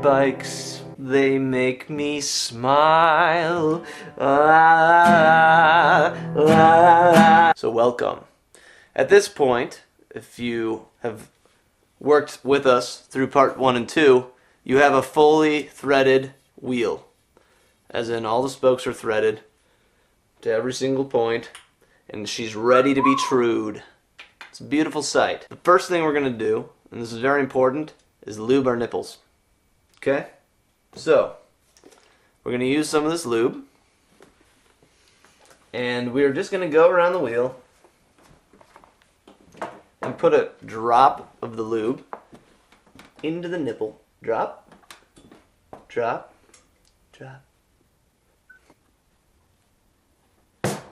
bikes, they make me smile. La, la, la. So welcome. At this point, if you have worked with us through part 1 and 2, you have a fully threaded wheel. As in, all the spokes are threaded to every single point, and she's ready to be trued. It's a beautiful sight. The first thing we're going to do, and this is very important, is lube our nipples. Okay? So, we're going to use some of this lube, and we're just going to go around the wheel and put a drop of the lube into the nipple. Drop, drop, drop.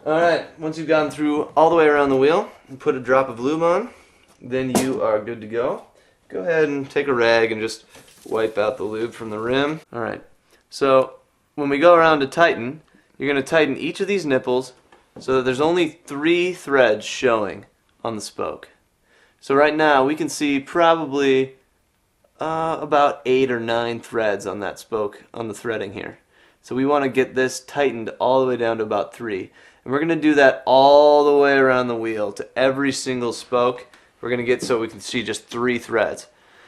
Alright, once you've gone through all the way around the wheel and put a drop of lube on, then you are good to go. Go ahead and take a rag and just wipe out the lube from the rim. Alright, so when we go around to tighten, you're going to tighten each of these nipples so that there's only 3 threads showing on the spoke. So right now we can see probably about 8 or 9 threads on that spoke, on the threading here. So we want to get this tightened all the way down to about 3. And we're going to do that all the way around the wheel to every single spoke. We're going to get so we can see just 3 threads.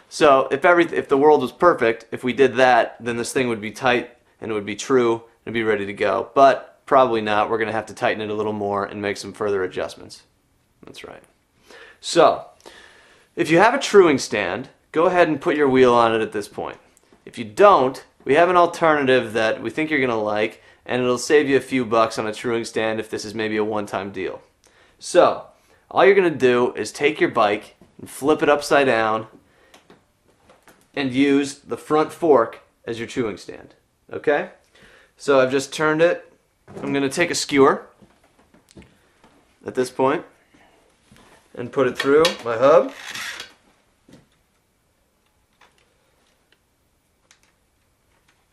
So if the world was perfect, if we did that, then this thing would be tight and it would be true and be ready to go. But probably not. We're going to have to tighten it a little more and make some further adjustments. That's right. So if you have a truing stand, go ahead and put your wheel on it at this point. If you don't, we have an alternative that we think you're going to like, and it'll save you a few bucks on a truing stand if this is maybe a one-time deal. So, all you're going to do is take your bike and flip it upside down and use the front fork as your truing stand. Okay? So I've just turned it. I'm going to take a skewer at this point and put it through my hub.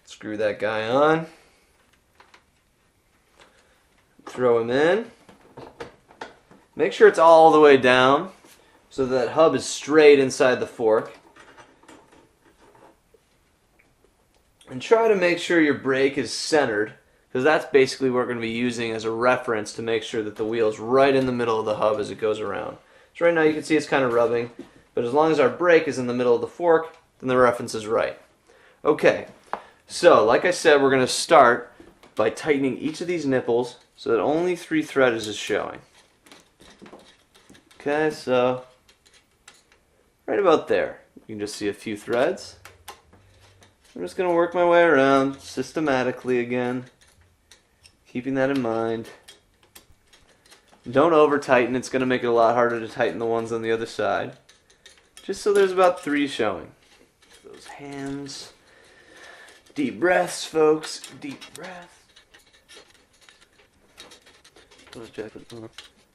Screw that guy on. Throw him in. Make sure it's all the way down so that hub is straight inside the fork. And try to make sure your brake is centered, because that's basically what we're going to be using as a reference to make sure that the wheel is right in the middle of the hub as it goes around. So right now you can see it's kind of rubbing, but as long as our brake is in the middle of the fork, then the reference is right. Okay, so like I said, we're going to start by tightening each of these nipples so that only 3 threads is showing. Okay, so right about there. You can just see a few threads. I'm just going to work my way around systematically again, keeping that in mind. Don't over tighten, it's going to make it a lot harder to tighten the ones on the other side. Just so there's about 3 showing. Those hands. Deep breaths, folks. Deep breaths.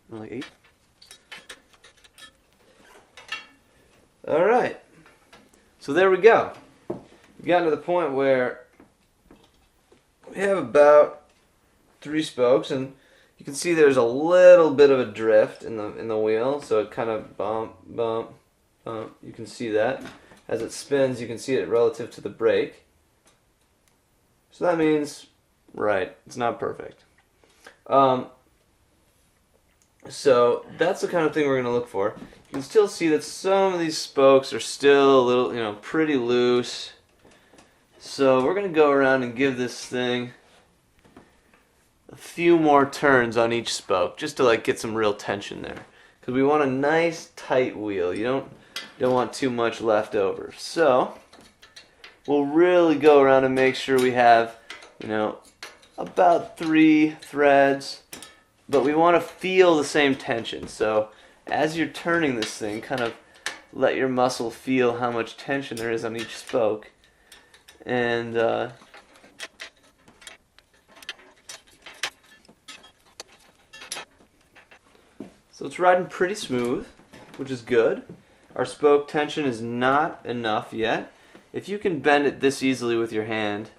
Like 8. Alright. So there we go. We've gotten to the point where we have about 3 spokes, and you can see there's a little bit of a drift in the wheel, so it kind of bump, bump, bump. You can see that. As it spins, you can see it relative to the brake. So that means, right, it's not perfect. So that's the kind of thing we're going to look for. You can still see that some of these spokes are still a little, pretty loose. So we're going to go around and give this thing a few more turns on each spoke, just to get some real tension there. Because we want a nice tight wheel. You don't want too much left over. So we'll really go around and make sure we have, about 3 threads. But we want to feel the same tension. So as you're turning this thing, kind of let your muscle feel how much tension there is on each spoke. And so it's riding pretty smooth, which is good. Our spoke tension is not enough yet. If you can bend it this easily with your hand,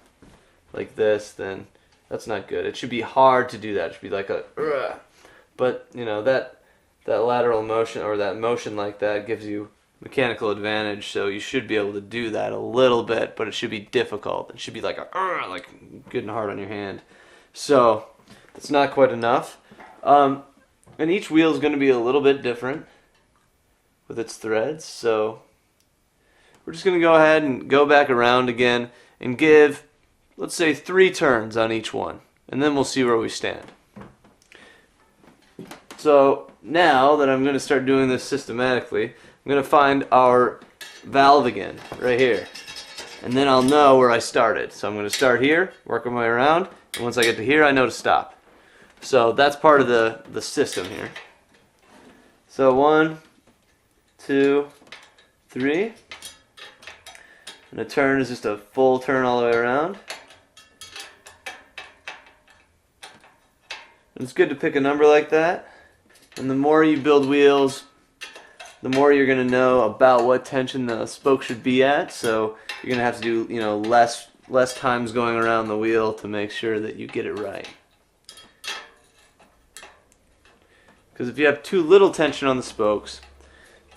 like this, then that's not good. It should be hard to do that. It should be like a, but that lateral motion, or that motion like that, gives you mechanical advantage, so you should be able to do that a little bit, but it should be difficult. It should be like like good and hard on your hand. So it's not quite enough. And each wheel is going to be a little bit different with its threads, so we're just going to go ahead and go back around again and give, let's say, 3 turns on each one, and then we'll see where we stand. So now that I'm going to start doing this systematically, I'm going to find our valve again, right here. And then I'll know where I started. So I'm going to start here, work my way around, and once I get to here, I know to stop. So that's part of the system here. So 1, 2, 3. And a turn is just a full turn all the way around. And it's good to pick a number like that. And the more you build wheels, the more you're going to know about what tension the spoke should be at. So you're going to have to do, less times going around the wheel to make sure that you get it right. Because if you have too little tension on the spokes,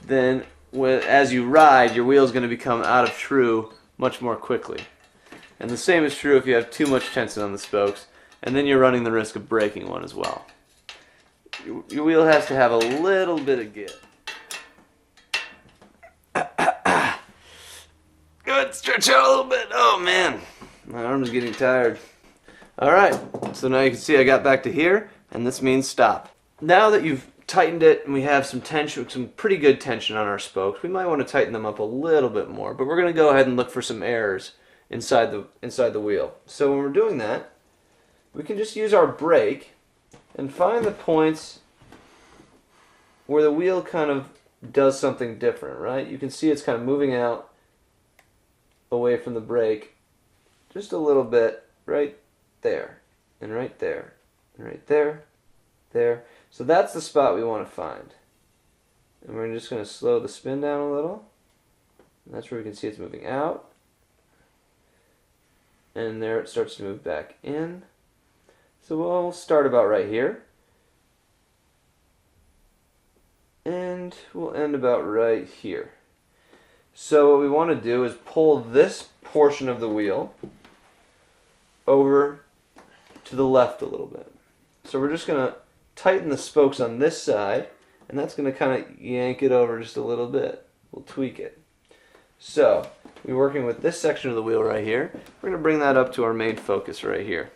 then as you ride, your wheel is going to become out of true much more quickly. And the same is true if you have too much tension on the spokes, and then you're running the risk of breaking one as well. Your wheel has to have a little bit of give. Good, stretch out a little bit. Oh man, my arm is getting tired. Alright, so now you can see I got back to here, and this means stop. Now that you've tightened it and we have some tension, some pretty good tension on our spokes, we might want to tighten them up a little bit more, but we're going to go ahead and look for some errors inside the wheel. So when we're doing that, we can just use our brake and find the points where the wheel kind of does something different, right? You can see it's kind of moving out away from the brake just a little bit, right there, and right there, and right there, there. So that's the spot we want to find. And we're just going to slow the spin down a little. And that's where we can see it's moving out. And there it starts to move back in. So we'll start about right here. And we'll end about right here. So what we want to do is pull this portion of the wheel over to the left a little bit. So we're just going to tighten the spokes on this side, and that's going to kind of yank it over just a little bit. We'll tweak it. So we're working with this section of the wheel right here. We're going to bring that up to our main focus right here.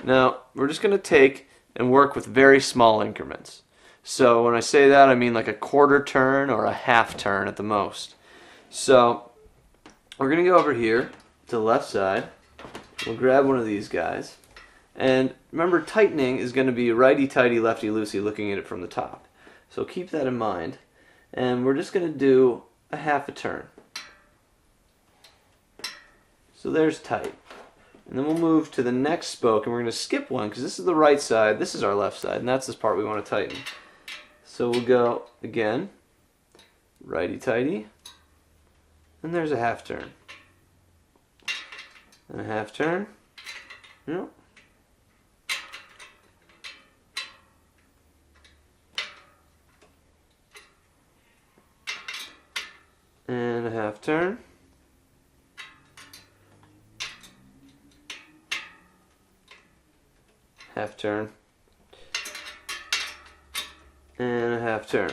Now we're just going to take and work with very small increments. So when I say that, I mean like a quarter turn or a half turn at the most. So we're going to go over here to the left side. We'll grab one of these guys. And remember, tightening is going to be righty-tighty, lefty-loosey, looking at it from the top. So keep that in mind. And we're just going to do a half a turn. So there's tight. And then we'll move to the next spoke, and we're going to skip one, because this is the right side, this is our left side, and that's this part we want to tighten. So we'll go, again, righty-tighty, and there's a half turn. And a half turn. Yep. And a half turn. Half turn. And a half turn.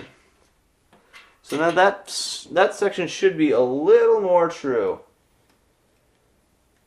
So now that section should be a little more true.